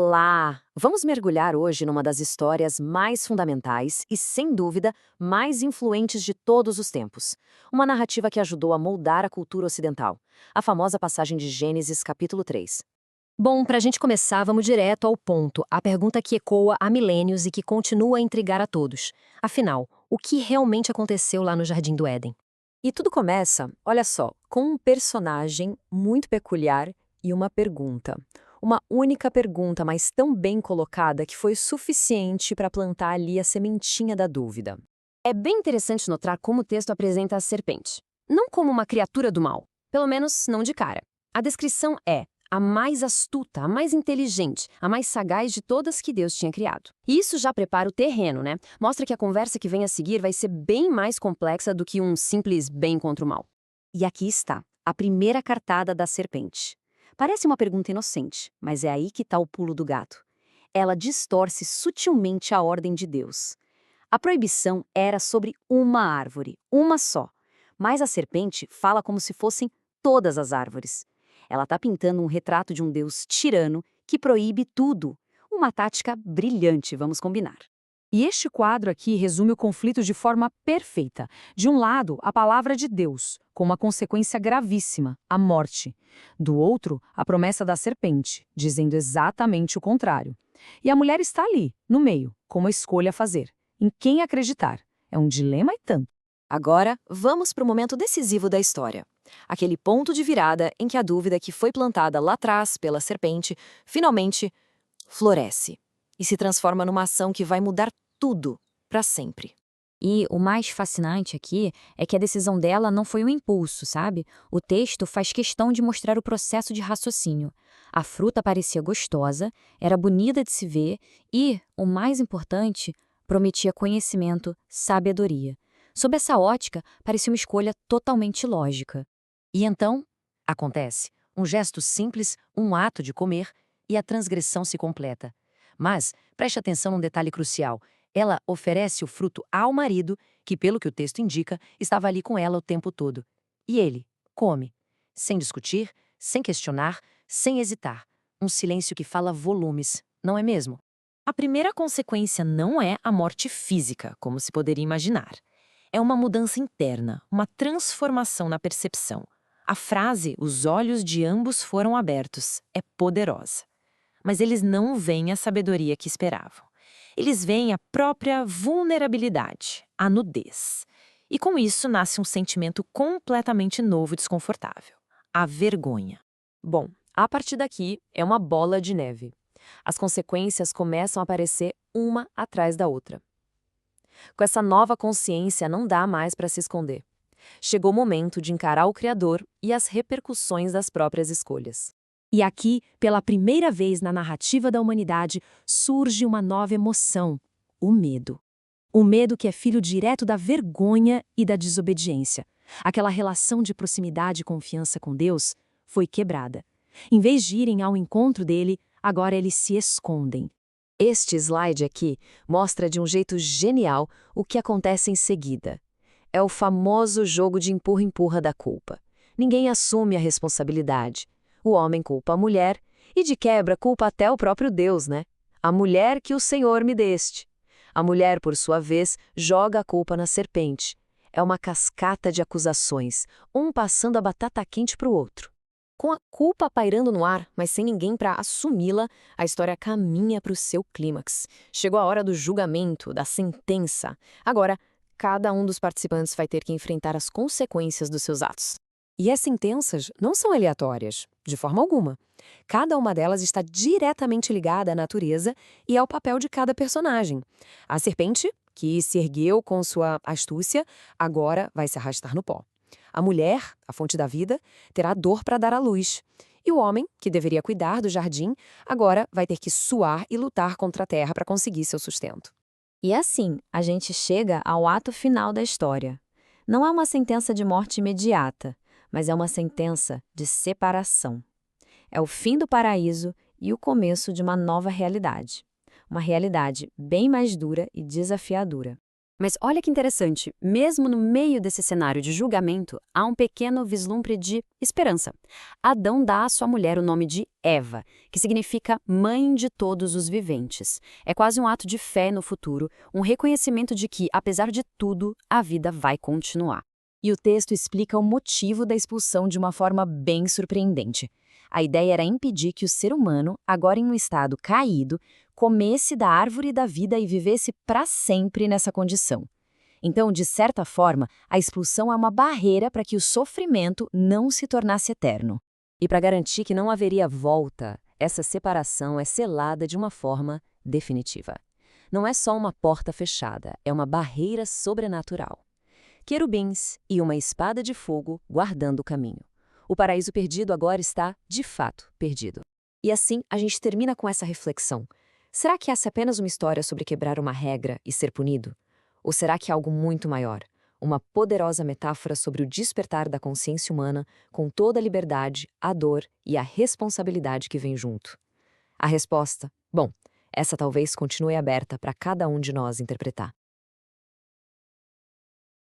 Olá! Vamos mergulhar hoje numa das histórias mais fundamentais e, sem dúvida, mais influentes de todos os tempos. Uma narrativa que ajudou a moldar a cultura ocidental. A famosa passagem de Gênesis, capítulo 3. Bom, para a gente começar, vamos direto ao ponto, a pergunta que ecoa há milênios e que continua a intrigar a todos. Afinal, o que realmente aconteceu lá no Jardim do Éden? E tudo começa, olha só, com um personagem muito peculiar e uma pergunta. Uma única pergunta, mas tão bem colocada que foi suficiente para plantar ali a sementinha da dúvida. É bem interessante notar como o texto apresenta a serpente. Não como uma criatura do mal, pelo menos não de cara. A descrição é a mais astuta, a mais inteligente, a mais sagaz de todas que Deus tinha criado. E isso já prepara o terreno, né? Mostra que a conversa que vem a seguir vai ser bem mais complexa do que um simples bem contra o mal. E aqui está, a primeira cartada da serpente. Parece uma pergunta inocente, mas é aí que está o pulo do gato. Ela distorce sutilmente a ordem de Deus. A proibição era sobre uma árvore, uma só. Mas a serpente fala como se fossem todas as árvores. Ela está pintando um retrato de um Deus tirano que proíbe tudo. Uma tática brilhante, vamos combinar. E este quadro aqui resume o conflito de forma perfeita. De um lado, a palavra de Deus, com uma consequência gravíssima, a morte. Do outro, a promessa da serpente, dizendo exatamente o contrário. E a mulher está ali, no meio, com uma escolha a fazer. Em quem acreditar. É um dilema e tanto. Agora, vamos para o momento decisivo da história. Aquele ponto de virada em que a dúvida que foi plantada lá atrás pela serpente, finalmente, floresce. E se transforma numa ação que vai mudar tudo, para sempre. E o mais fascinante aqui é que a decisão dela não foi um impulso, sabe? O texto faz questão de mostrar o processo de raciocínio. A fruta parecia gostosa, era bonita de se ver e, o mais importante, prometia conhecimento, sabedoria. Sob essa ótica, parecia uma escolha totalmente lógica. E então, acontece. Um gesto simples, um ato de comer, e a transgressão se completa. Mas, preste atenção num detalhe crucial. Ela oferece o fruto ao marido, que, pelo que o texto indica, estava ali com ela o tempo todo. E ele come, sem discutir, sem questionar, sem hesitar. Um silêncio que fala volumes, não é mesmo? A primeira consequência não é a morte física, como se poderia imaginar. É uma mudança interna, uma transformação na percepção. A frase, os olhos de ambos foram abertos, é poderosa. Mas eles não veem a sabedoria que esperavam. Eles veem a própria vulnerabilidade, a nudez. E com isso nasce um sentimento completamente novo e desconfortável: a vergonha. Bom, a partir daqui é uma bola de neve. As consequências começam a aparecer uma atrás da outra. Com essa nova consciência, não dá mais para se esconder. Chegou o momento de encarar o Criador e as repercussões das próprias escolhas. E aqui, pela primeira vez na narrativa da humanidade, surge uma nova emoção: o medo. O medo que é filho direto da vergonha e da desobediência. Aquela relação de proximidade e confiança com Deus foi quebrada. Em vez de irem ao encontro dele, agora eles se escondem. Este slide aqui mostra de um jeito genial o que acontece em seguida. É o famoso jogo de empurra-empurra da culpa. Ninguém assume a responsabilidade. O homem culpa a mulher e, de quebra, culpa até o próprio Deus, né? A mulher que o Senhor me deste. A mulher, por sua vez, joga a culpa na serpente. É uma cascata de acusações, um passando a batata quente para o outro. Com a culpa pairando no ar, mas sem ninguém para assumi-la, a história caminha para o seu clímax. Chegou a hora do julgamento, da sentença. Agora, cada um dos participantes vai ter que enfrentar as consequências dos seus atos. E as sentenças não são aleatórias, de forma alguma. Cada uma delas está diretamente ligada à natureza e ao papel de cada personagem. A serpente, que se ergueu com sua astúcia, agora vai se arrastar no pó. A mulher, a fonte da vida, terá dor para dar à luz. E o homem, que deveria cuidar do jardim, agora vai ter que suar e lutar contra a terra para conseguir seu sustento. E assim, a gente chega ao ato final da história. Não é uma sentença de morte imediata, mas é uma sentença de separação. É o fim do paraíso e o começo de uma nova realidade. Uma realidade bem mais dura e desafiadora. Mas olha que interessante, mesmo no meio desse cenário de julgamento, há um pequeno vislumbre de esperança. Adão dá à sua mulher o nome de Eva, que significa mãe de todos os viventes. É quase um ato de fé no futuro, um reconhecimento de que, apesar de tudo, a vida vai continuar. E o texto explica o motivo da expulsão de uma forma bem surpreendente. A ideia era impedir que o ser humano, agora em um estado caído, comesse da árvore da vida e vivesse para sempre nessa condição. Então, de certa forma, a expulsão é uma barreira para que o sofrimento não se tornasse eterno. E para garantir que não haveria volta, essa separação é selada de uma forma definitiva. Não é só uma porta fechada, é uma barreira sobrenatural. Querubins e uma espada de fogo guardando o caminho. O paraíso perdido agora está, de fato, perdido. E assim, a gente termina com essa reflexão. Será que essa é apenas uma história sobre quebrar uma regra e ser punido? Ou será que é algo muito maior? Uma poderosa metáfora sobre o despertar da consciência humana com toda a liberdade, a dor e a responsabilidade que vem junto? A resposta? Bom, essa talvez continue aberta para cada um de nós interpretar.